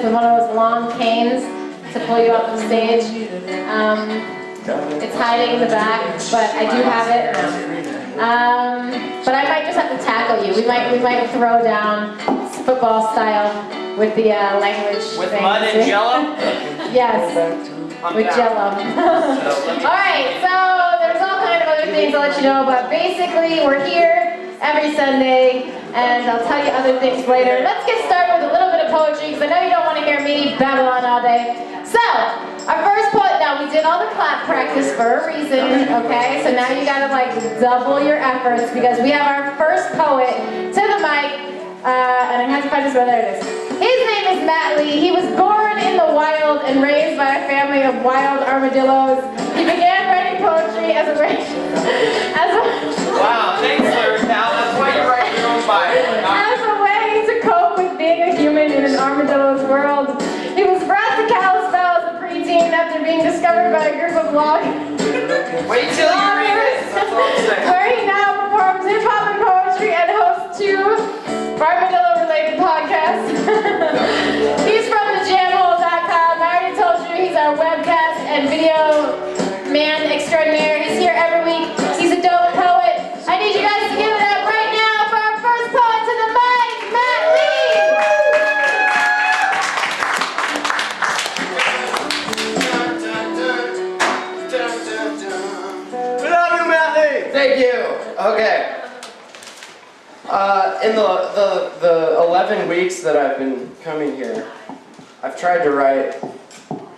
with one of those long canes to pull you off the stage. It's hiding in the back, but I do have it. But I might just have to tackle you. We might throw down football style with the language. With thing. mud and jello? Yes, with jello. Alright, so there's all kind of other things I'll let you know, but basically we're here every Sunday, and I'll tell you other things later. Let's get started with a little bit of poetry, because I know you don't want to hear me babble on all day. So, our first poet, now we did all the clap practice for a reason, okay? So now you gotta like double your efforts, because we have our first poet to the mic, and I have to find this one, there it is. His name is Matt Lee. He was born in the wild and raised by a family of wild armadillos. He began writing poetry as a wow, thanks, Larry Pal. That's why you write your own bio. As a way to cope with being a human in an armadillo's world. He was brought to Kalispell as a preteen after being discovered by a group of loggers. Wait till you read this. That's all I'm saying. Where he now performs hip-hop and poetry and hosts 2 armadillo-related podcasts. He's from the Jamhole.com. I already told you he's our webcast and video man extraordinaire. He's here every week. He's a dope poet. I need you guys to give it up right now for our first poet to the mic, Matt Lee. We love you, Matt Lee. Thank you. Okay. In the 11 weeks that I've been coming here, I've tried to write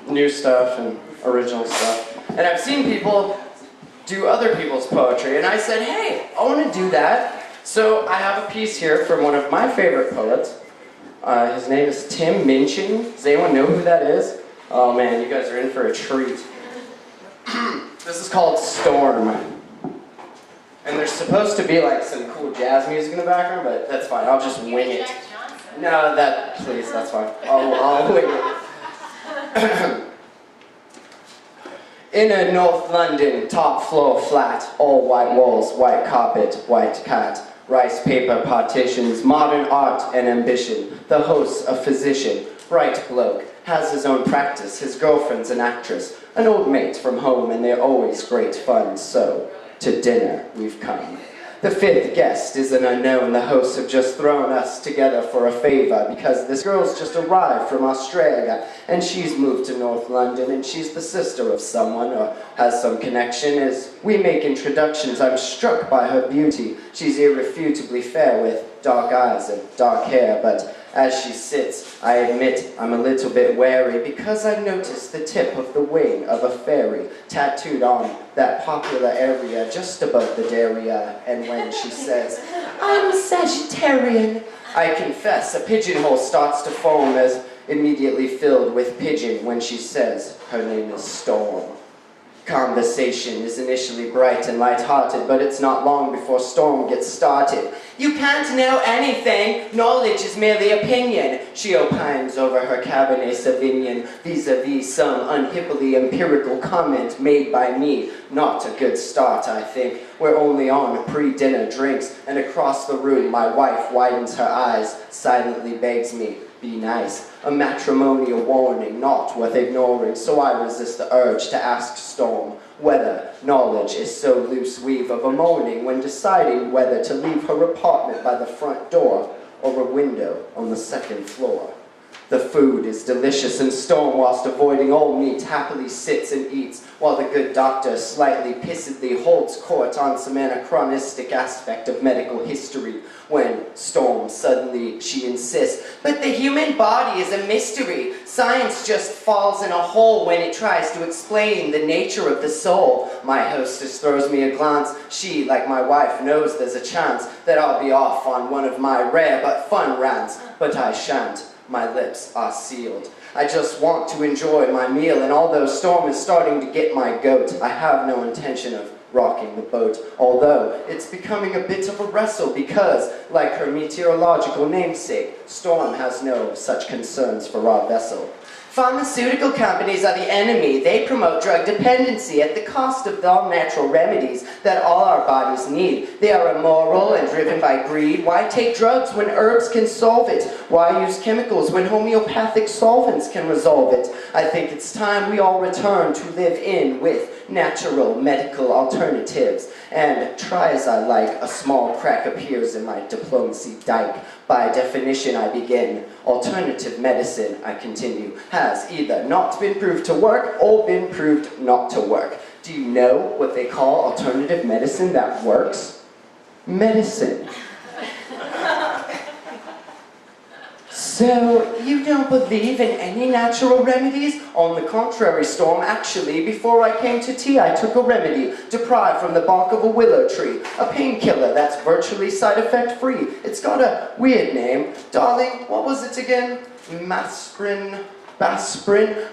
new stuff and original stuff. And I've seen people do other people's poetry, and I said, hey, I want to do that. So I have a piece here from one of my favorite poets. His name is Tim Minchin. Does anyone know who that is? Oh man, you guys are in for a treat. This is called Storm. And there's supposed to be like some cool jazz music in the background, but that's fine. I'll just wing it. No, please, that's fine. I'll wing it. In a North London top floor flat, all white walls, white carpet, white cat, rice paper partitions, modern art and ambition. The host, a physician, bright bloke, has his own practice. His girlfriend's an actress, an old mate from home, and they're always great fun. So, to dinner we've come. The 5th guest is an unknown. The hosts have just thrown us together for a favor because this girl's just arrived from Australia and she's moved to North London and she's the sister of someone or has some connection. As we make introductions, I'm struck by her beauty. She's irrefutably fair with dark eyes and dark hair, but as she sits, I admit I'm a little bit wary because I notice the tip of the wing of a fairy tattooed on that popular area just above the derriere. And when she says, I'm a Sagittarian, I confess a pigeonhole starts to form as immediately filled with pigeon when she says her name is Storm. Conversation is initially bright and light-hearted, but it's not long before Storm gets started. You can't know anything. Knowledge is merely opinion. She opines over her Cabernet Sauvignon vis-a-vis some unhippily empirical comment made by me. Not a good start, I think. We're only on pre-dinner drinks, and across the room my wife widens her eyes, silently begs me, be nice. A matrimonial warning not worth ignoring, so I resist the urge to ask Storm whether knowledge is so loose weave of a morning when deciding whether to leave her apartment by the front door or a window on the 2nd floor. The food is delicious, and Storm, whilst avoiding all meat, happily sits and eats, while the good doctor slightly pissedly holds court on some anachronistic aspect of medical history, when Storm suddenly, she insists, but the human body is a mystery. Science just falls in a hole when it tries to explain the nature of the soul. My hostess throws me a glance. She, like my wife, knows there's a chance that I'll be off on one of my rare but fun rants, but I shan't. My lips are sealed. I just want to enjoy my meal, and although Storm is starting to get my goat, I have no intention of rocking the boat, although it's becoming a bit of a wrestle because, like her meteorological namesake, Storm has no such concerns for our vessel. Pharmaceutical companies are the enemy. They promote drug dependency at the cost of all natural remedies that all our bodies need. They are immoral and driven by greed. Why take drugs when herbs can solve it? Why use chemicals when homeopathic solvents can resolve it? I think it's time we all return to live in with natural medical alternatives. And try as I like, a small crack appears in my diplomacy dike. By definition, I begin. Alternative medicine, I continue, has either not been proved to work or been proved not to work. Do you know what they call alternative medicine that works? Medicine. So, you don't believe in any natural remedies? On the contrary, Storm, actually, before I came to tea, I took a remedy, deprived from the bark of a willow tree. A painkiller that's virtually side effect free. It's got a weird name. Darling, what was it again? Aspirin?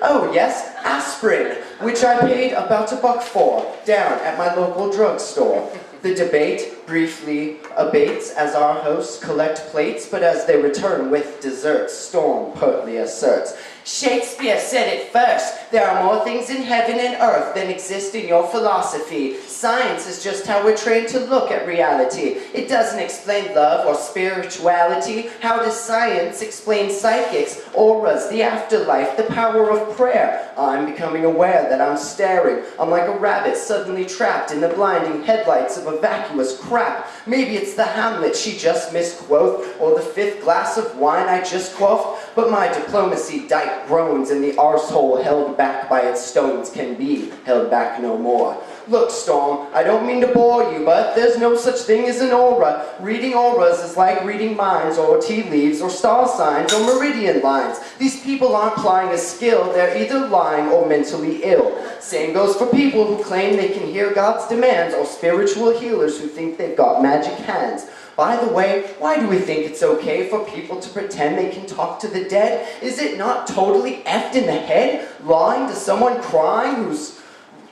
Oh yes, aspirin, which I paid about $1 for, down at my local drugstore. The debate briefly abates as our hosts collect plates, but as they return with desserts, Storm pertly asserts, Shakespeare said it first. There are more things in heaven and earth than exist in your philosophy. Science is just how we're trained to look at reality. It doesn't explain love or spirituality. How does science explain psychics, auras, the afterlife, the power of prayer? I'm becoming aware that I'm staring. I'm like a rabbit suddenly trapped in the blinding headlights of a vacuous crap. Maybe it's the Hamlet she just misquoted, or the 5th glass of wine I just quaffed. But my diplomacy dike groans, and the arsehole held back by its stones can be held back no more. Look, Storm, I don't mean to bore you, but there's no such thing as an aura. Reading auras is like reading minds, or tea leaves, or star signs, or meridian lines. These people aren't applying a skill. They're either lying or mentally ill. Same goes for people who claim they can hear God's demands, or spiritual healers who think they've got magic hands. By the way, why do we think it's okay for people to pretend they can talk to the dead? Is it not totally effed in the head? Lying to someone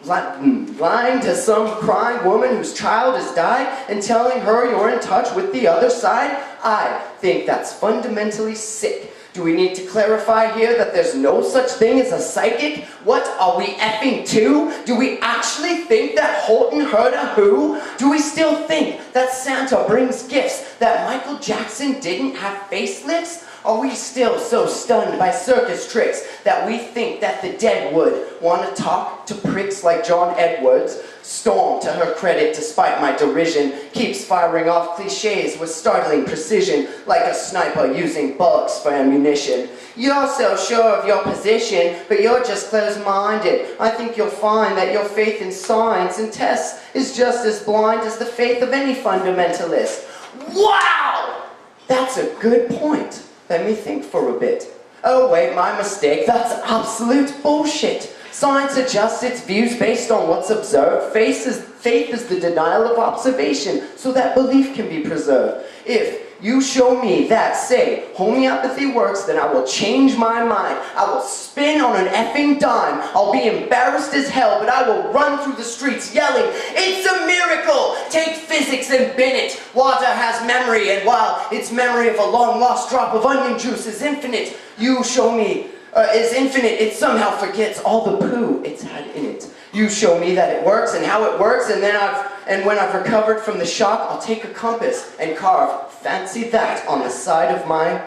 lying to some crying woman whose child has died and telling her you're in touch with the other side? I think that's fundamentally sick. Do we need to clarify here that there's no such thing as a psychic? What, are we effing two? Do we actually think that Holton heard a who? Do we still think that Santa brings gifts, that Michael Jackson didn't have facelifts? Are we still so stunned by circus tricks that we think that the dead would want to talk to pricks like John Edwards? Storm, to her credit, despite my derision, keeps firing off cliches with startling precision, like a sniper using bullets for ammunition. You're so sure of your position, but you're just closed-minded. I think you'll find that your faith in science and tests is just as blind as the faith of any fundamentalist. Wow! That's a good point. Let me think for a bit. Oh wait, my mistake. That's absolute bullshit. Science adjusts its views based on what's observed. Faith is the denial of observation, so that belief can be preserved. If you show me that, say, homeopathy works, then I will change my mind. I will spin on an effing dime. I'll be embarrassed as hell, but I will run through the streets yelling, "It's a miracle! Take physics and bin it. Water has memory, and while its memory of a long-lost drop of onion juice is infinite, you show me is infinite, it somehow forgets all the poo it's had in it. You show me that it works and how it works, and when I've recovered from the shock, I'll take a compass and carve, fancy that, on the side of my..."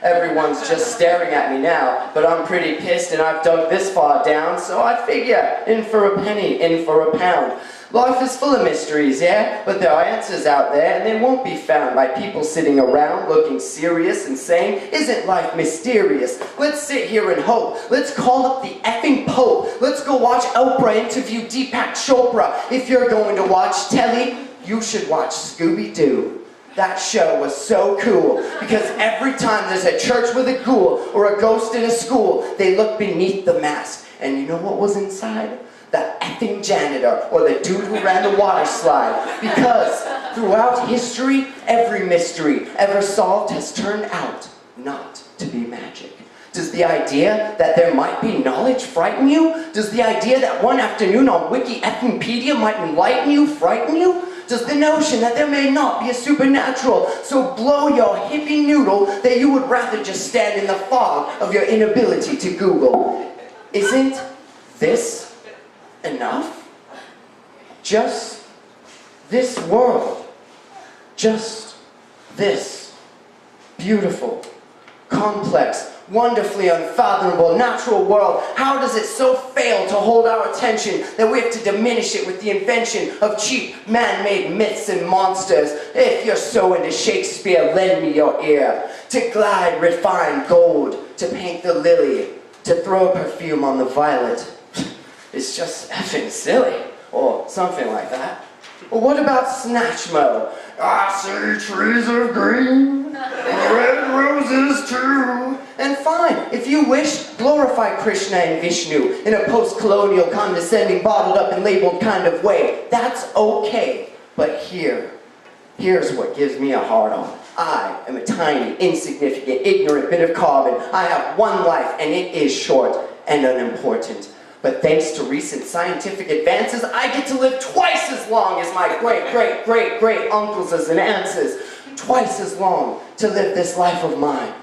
Everyone's just staring at me now, but I'm pretty pissed and I've dug this far down, so I figure, in for a penny, in for a pound. Life is full of mysteries, yeah? But there are answers out there, and they won't be found by people sitting around looking serious and saying, "Isn't life mysterious? Let's sit here and hope. Let's call up the effing Pope. Let's go watch Oprah interview Deepak Chopra. If you're going to watch telly, you should watch Scooby-Doo." That show was so cool, because every time there's a church with a ghoul or a ghost in a school, they look beneath the mask. And you know what was inside? The effing janitor, or the dude who ran the water slide. Because throughout history, every mystery ever solved has turned out not to be magic. Does the idea that there might be knowledge frighten you? Does the idea that one afternoon on Wiki-effingpedia might enlighten you frighten you? Does the notion that there may not be a supernatural so blow your hippie noodle that you would rather just stand in the fog of your inability to Google? Isn't this enough? Just this world. Just this beautiful, complex, wonderfully unfathomable natural world. How does it so fail to hold our attention that we have to diminish it with the invention of cheap man-made myths and monsters? If you're so into Shakespeare, lend me your ear. To glide refined gold, to paint the lily, to throw perfume on the violet. It's just effing silly, or something like that. Well, what about Snatchmo? I see trees of green, red roses too. And fine, if you wish, glorify Krishna and Vishnu in a post-colonial, condescending, bottled up and labeled kind of way. That's okay. But here's what gives me a hard on. I am a tiny, insignificant, ignorant bit of carbon. I have one life, and it is short and unimportant. But thanks to recent scientific advances, I get to live twice as long as my great-great-great-great-uncles and aunts. Twice as long to live this life of mine.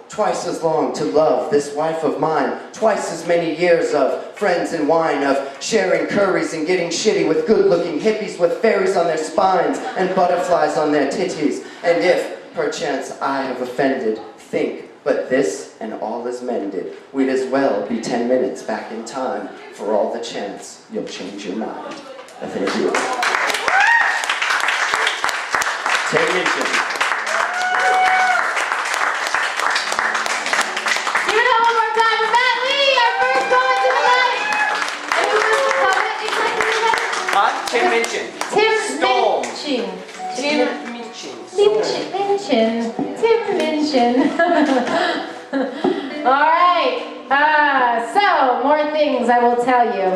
Twice as long to love this wife of mine. Twice as many years of friends and wine, of sharing curries and getting shitty with good-looking hippies with fairies on their spines and butterflies on their titties. And if, perchance, I have offended, think, but this and all is mended. We'd as well be 10 minutes back in time for all the chance you'll change your mind. Thank you. Take it. Give it up one more time for Matt Lee, our first poet of the night. Anyone else poet exactly that? Tim Minchin. Tim Storm. Minchin. Tim Minchin. Minchin. Tim Minchin. All right. So, more things I will tell you.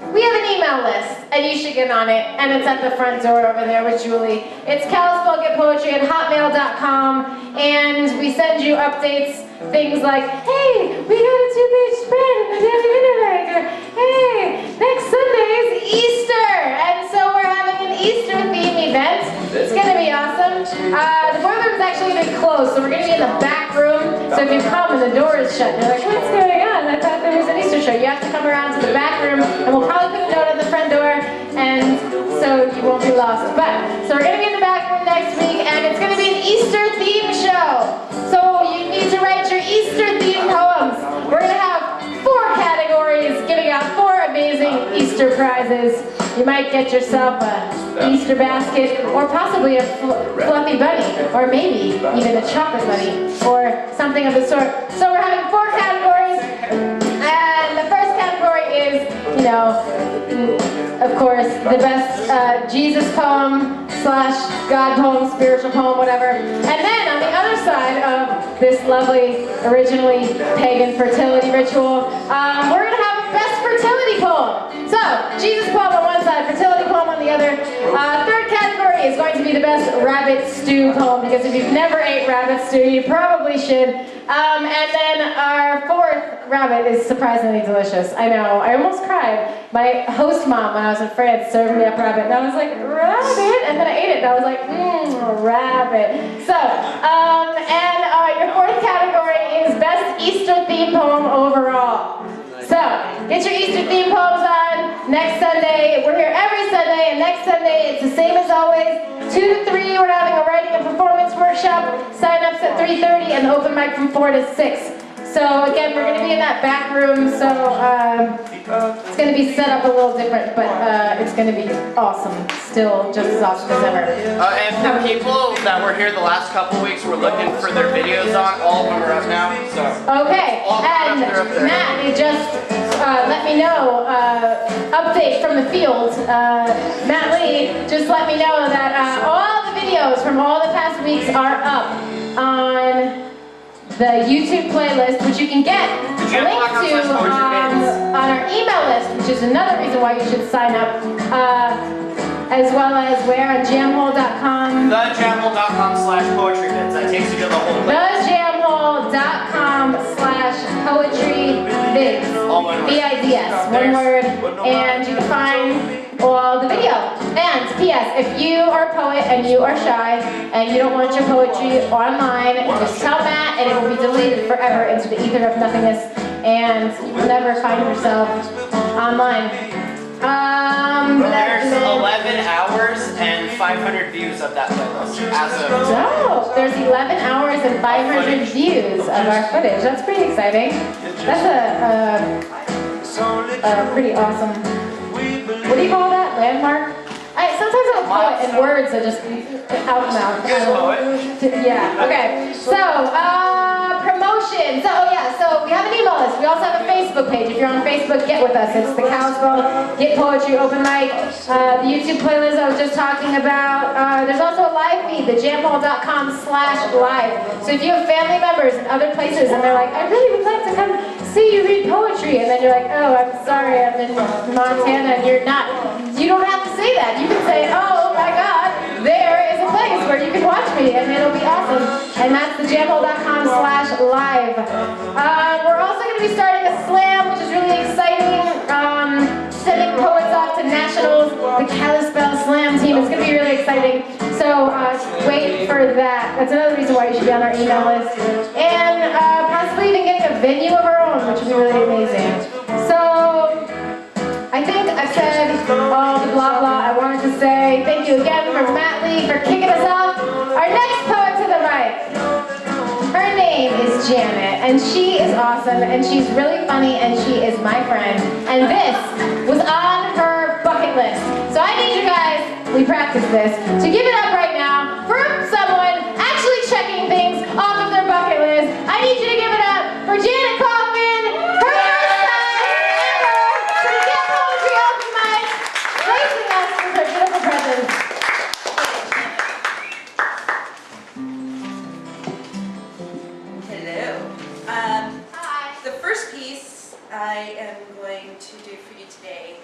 We have an email list, and you should get on it, and it's at the front door over there with Julie. It's kalispellgetpoetry@hotmail.com, and we send you updates, things like, hey, we got a 2-page spread in the Daily Winterlag, or hey, next Sunday is Easter, and so we're having an Easter theme event. It's going to be awesome. The boiler room is actually going to be closed, so we're going to be in the back room, so if you come and the door is shut, you're like, what's going on? I thought there was an Easter show. You have to come around to the back room, and we'll probably put a note at the front door, and so you won't be lost. But, so we're going to be in the back room next week, and it's going to be an Easter theme show. So you need to write your Easter theme poems. We're going to have 4 categories, giving out 4 amazing Easter prizes. You might get yourself an Easter basket, or possibly a fluffy bunny, or maybe even a chocolate bunny, or something of the sort. So we're having 4 categories, and the first category is, you know, of course, the best Jesus poem / God poem, spiritual poem, whatever. And then on the other side of this lovely, originally pagan fertility ritual, we're going to have a best fertility poem. So, Jesus poem on one side, fertility poem on the other. Third category is going to be the best rabbit stew poem, because if you've never ate rabbit stew, you probably should. And then our 4th rabbit is surprisingly delicious. I know, I almost cried. My host mom, when I was in France, served me up rabbit, and I was like, rabbit? And then I ate it, and I was like, rabbit. So, and your 4th category is best Easter theme poem overall. So, get your Easter theme poems on next Sunday. We're here every Sunday, and next Sunday it's the same as always. 2 to 3, we're having a writing and performance workshop. Sign-ups at 3:30, and the open mic from 4 to 6. So again, we're going to be in that back room, so it's going to be set up a little different, but it's going to be awesome. Still just as awesome as ever. And the people that were here the last couple weeks were looking for their videos on. All of them are up now. So. Okay, and Matt, you just let me know, update from the field. Matt Lee just let me know that all the videos from all the past weeks are up on the YouTube playlist, which you can get a link to on our email list, which is another reason why you should sign up, as well as where on jamhole.com. TheJamhole.com/poetrybits. That takes you to the whole list. TheJamhole.com/poetryvids. VIDS, one word, and you can find well, the video. And P.S. if you are a poet and you are shy and you don't want your poetry online, just tell Matt and it will be deleted forever into the ether of nothingness, and you will never find yourself online. There's 11 hours and 500 views of that playlist as of. No, there's 11 hours and 500 views of our footage. That's pretty exciting. That's a pretty awesome. What do you call that? Landmark? Sometimes I'm a poet and words are just out of mouth. Good poet. Yeah. Okay. So promotion. So we have an email list. We also have a Facebook page. If you're on Facebook, get with us. It's the Kalispell Get Poetry Open Mic. The YouTube playlist I was just talking about. There's also a live feed, the jamhole.com/live. So if you have family members in other places and they're like, I really would like to come see you read poetry, and then you're like, oh, I'm sorry, I'm in Montana, and you're not. You don't have to say that. You can say, oh my God, there is a place where you can watch me, and it'll be awesome. And that's the jamhole.com/live. We're also going to be starting a slam, which is really exciting. Sending poets off to nationals, the Kalispell Slam team. It's going to be really exciting. So wait for that. That's another reason why you should be on our email list. And possibly even getting a venue of our own, which would be really amazing. So I think I've said all the blah blah I wanted to say. Thank you again for Matt Lee for kicking us off. Our next poet to the right. Her name is Janet, and she is awesome, and she's really funny, and she is my friend. And this was on her bucket list. So I need you guys, we practiced this, to give it up right now for someone actually checking things off of their bucket list. I need you to give it up for Janet Kaufman, her first time ever to the Get Poetry Open Mic, gracing us with her beautiful presence. Hi. The first piece I am going to do for you today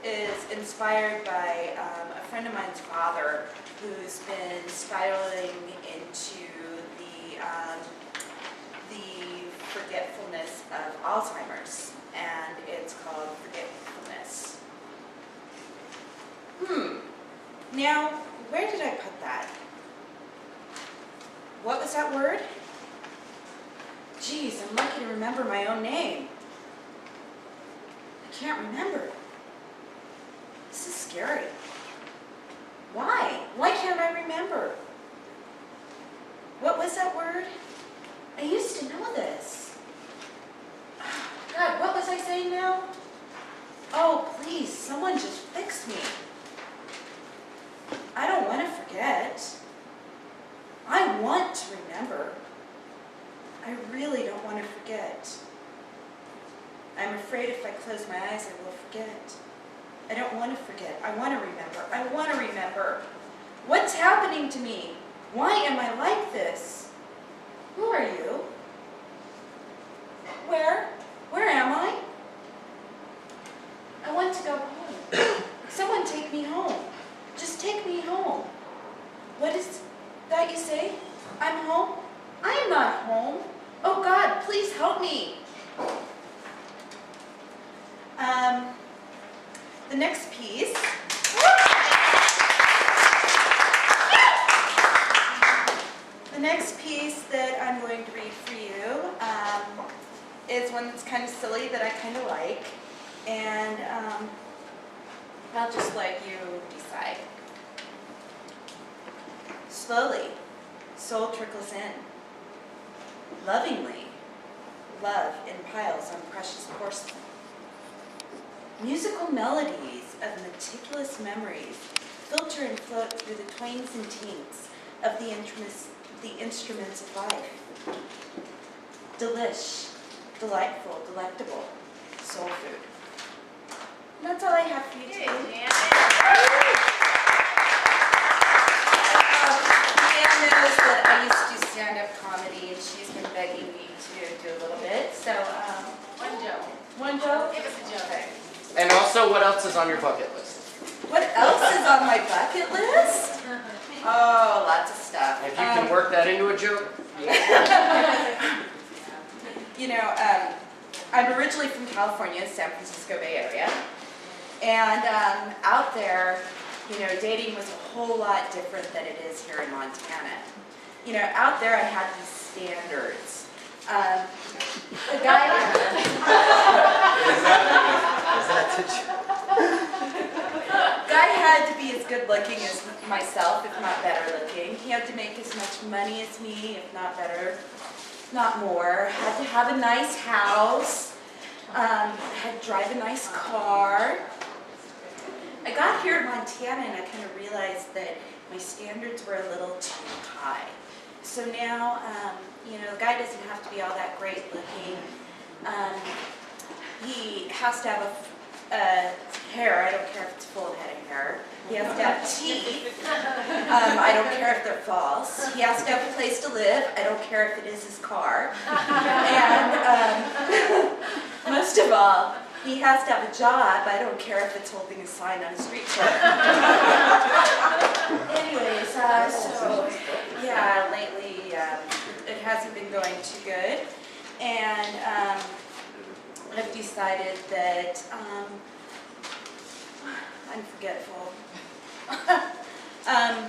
is inspired by a friend of mine's father who's been spiraling into the forgetfulness of Alzheimer's, and it's called Forgetfulness. Now, where did I put that? What was that word? Geez, I'm lucky to remember my own name. I can't remember. This is scary. Why? Why can't I remember? What was that word? I used to know this. God, what was I saying now? Oh, please, someone just fix me. I don't want to forget. I want to remember. I really don't want to forget. I'm afraid if I close my eyes, I will forget. I don't want to forget. I want to remember. I want to remember. What's happening to me? Why am I like this? Who are you? Where? Where am I? I want to go home. Someone take me home. Just take me home. What is that you say? I'm home? I am not home. Oh God, please help me. The next piece. The next piece that I'm going to read for you is one that's kind of silly that I kind of like, and I'll just let you decide. Slowly, soul trickles in. Lovingly, love in piles on precious porcelain. Musical melodies of meticulous memories filter and float through the twains and tinks of the instruments of life. Delish, delightful, delectable, soul food. And that's all I have for you today. Leanne knows that I used to do stand-up comedy, and she's been begging me to do a little bit. So, one joke. One joke? Give us a joke. Okay. And also, what else is on your bucket list? What else is on my bucket list? Oh, lots of stuff. If you can work that into a joke. You know, I'm originally from California, San Francisco Bay Area, And out there, you know, dating was a whole lot different than it is here in Montana. You know, out there I had these standards. The guy had to be as good looking as myself, if not better looking. He had to make as much money as me, if not better, not more. Had to have a nice house. Had to drive a nice car. I got here to Montana and I kind of realized that my standards were a little too high. So now, you know, the guy doesn't have to be all that great looking. He has to have hair. I don't care if it's full head of hair. He has to have teeth. I don't care if they're false. He has to have a place to live. I don't care if it is his car. And most of all, he has to have a job. I don't care if it's holding a sign on a street corner. Anyways, so yeah, lately it hasn't been going too good, and I've decided that I'm forgetful. I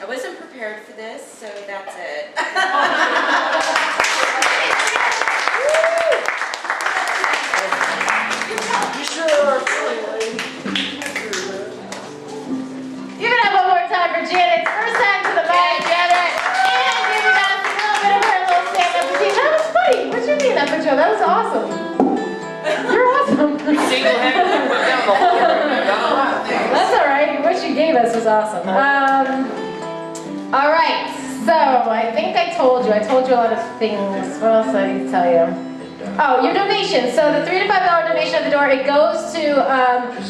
wasn't prepared for this, so that's it. Give it up one more time for Janet. First time to the mic, Janet. And giving us a little bit of her little stand-up routine. That was funny. What's your name, Epic Joe? That was awesome. You're awesome. Single-handedly put down the whole That's all right. What you gave us was awesome. All right. So I think I told you a lot of things. What else did I need to tell you? Oh, your donation. So the $3 to $5 donation at the door, it goes to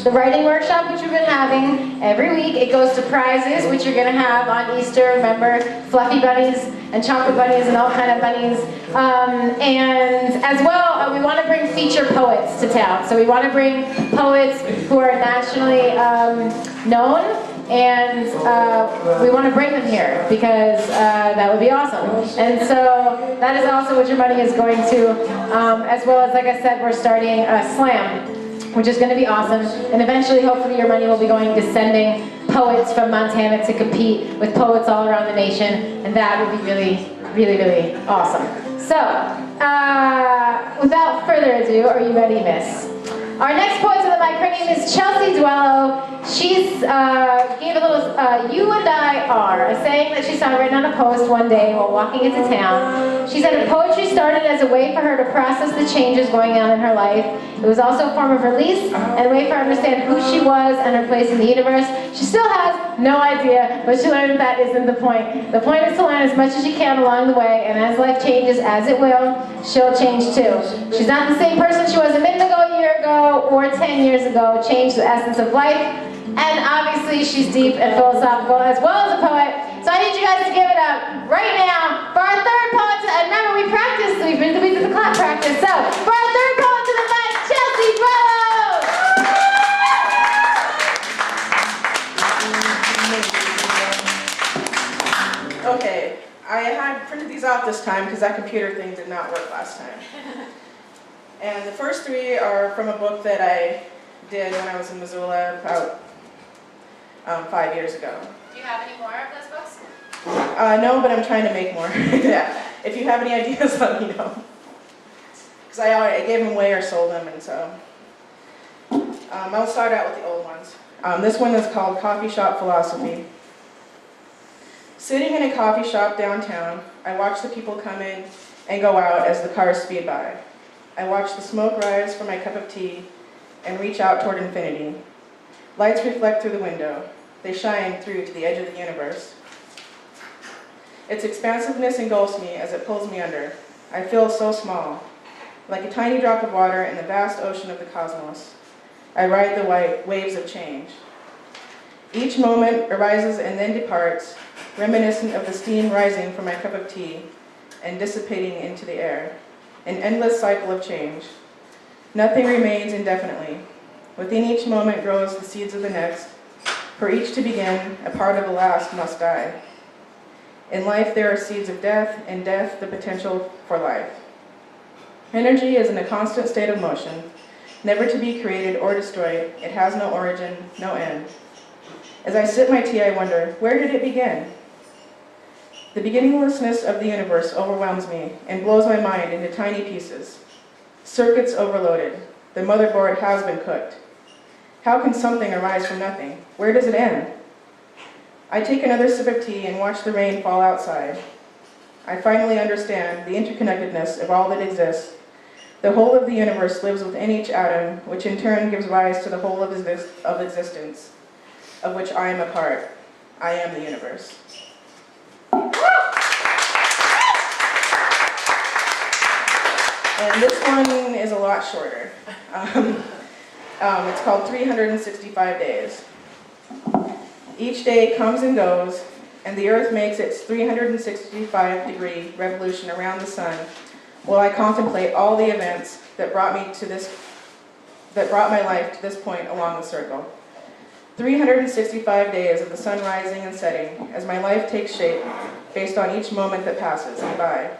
the writing workshop, which we've been having every week. It goes to prizes, which you're going to have on Easter. Remember, fluffy bunnies and chocolate bunnies and all kind of bunnies. And as well, we want to bring feature poets to town. So we want to bring poets who are nationally known. And we want to bring them here because that would be awesome. And so that is also what your money is going to, as well as, like I said, we're starting a slam, which is going to be awesome. And eventually, hopefully, your money will be going to sending poets from Montana to compete with poets all around the nation. And that would be really, really, really awesome. So, without further ado, are you ready, miss? Our next poet to the mic, her name is Chelsea Duello. She's gave a little "You and I Are," a saying that she saw written on a post one day while walking into town. She said her poetry started as a way for her to process the changes going on in her life. It was also a form of release and a way for her to understand who she was and her place in the universe. She still has no idea, but she learned that isn't the point. The point is to learn as much as you can along the way, and as life changes, as it will, she'll change too. She's not the same person she was a minute ago, a year ago, or 10 years ago. Change the essence of life. And obviously she's deep and philosophical as well as a poet. So I need you guys to give it up right now for our third poet. And remember, we practiced. We did the clap practice. So for our third poet to the mic, Chelsea Duello. Okay, I had printed these out this time because that computer thing did not work last time. And the first three are from a book that I did when I was in Missoula about 5 years ago. Do you have any more of those books? No, but I'm trying to make more. Yeah. If you have any ideas, let me know. Because I gave them away or sold them, and so. I'll start out with the old ones. This one is called Coffee Shop Philosophy. Sitting in a coffee shop downtown, I watch the people come in and go out as the cars speed by. I watch the smoke rise from my cup of tea and reach out toward infinity. Lights reflect through the window. They shine through to the edge of the universe. Its expansiveness engulfs me as it pulls me under. I feel so small, like a tiny drop of water in the vast ocean of the cosmos. I ride the white waves of change. Each moment arises and then departs, reminiscent of the steam rising from my cup of tea and dissipating into the air. An endless cycle of change. Nothing remains indefinitely. Within each moment grows the seeds of the next. For each to begin, a part of the last must die. In life there are seeds of death, and death the potential for life. Energy is in a constant state of motion. never to be created or destroyed. It has no origin, no end. As I sip my tea, I wonder, where did it begin? The beginninglessness of the universe overwhelms me and blows my mind into tiny pieces. Circuits overloaded. The motherboard has been cooked. How can something arise from nothing? Where does it end? I take another sip of tea and watch the rain fall outside. I finally understand the interconnectedness of all that exists. The whole of the universe lives within each atom, which in turn gives rise to the whole of existence, of which I am a part. I am the universe. And this one is a lot shorter. It's called 365 Days. Each day comes and goes, and the earth makes its 365-degree revolution around the sun, while I contemplate all the events that brought my life to this point along the circle. 365 days of the sun rising and setting as my life takes shape based on each moment that passes me by.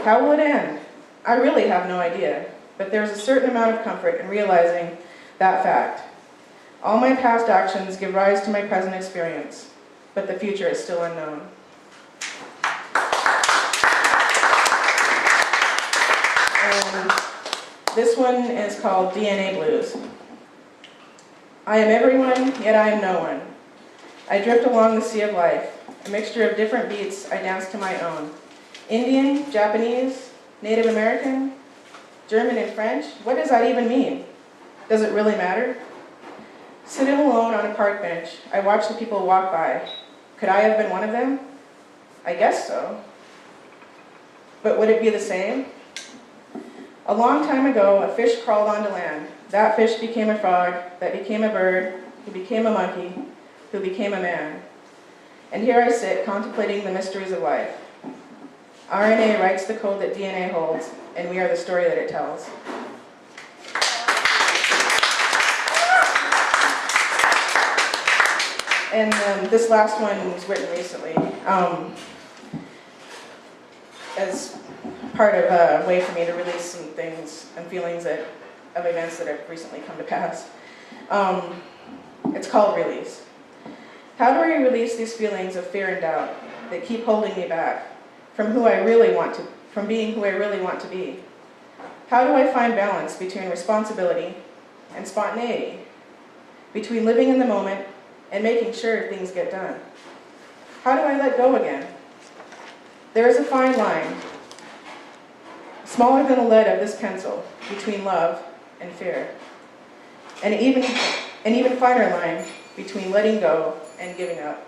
How will it end? I really have no idea, but there's a certain amount of comfort in realizing that fact. All my past actions give rise to my present experience, but the future is still unknown. And this one is called DNA Blues. I am everyone, yet I am no one. I drift along the sea of life, a mixture of different beats I dance to my own. Indian, Japanese, Native American, German and French, what does that even mean? Does it really matter? Sitting alone on a park bench, I watch the people walk by. Could I have been one of them? I guess so. But would it be the same? A long time ago, a fish crawled onto land. That fish became a frog, that became a bird, who became a monkey, who became a man. And here I sit, contemplating the mysteries of life. RNA writes the code that DNA holds, and we are the story that it tells. And this last one was written recently as part of a way for me to release some things and feelings of events that have recently come to pass. It's called Release. How do I release these feelings of fear and doubt that keep holding me back from being who I really want to be? How do I find balance between responsibility and spontaneity, between living in the moment and making sure things get done? How do I let go again? There is a fine line, smaller than the lead of this pencil, between love and fear, and an even finer line between letting go and giving up.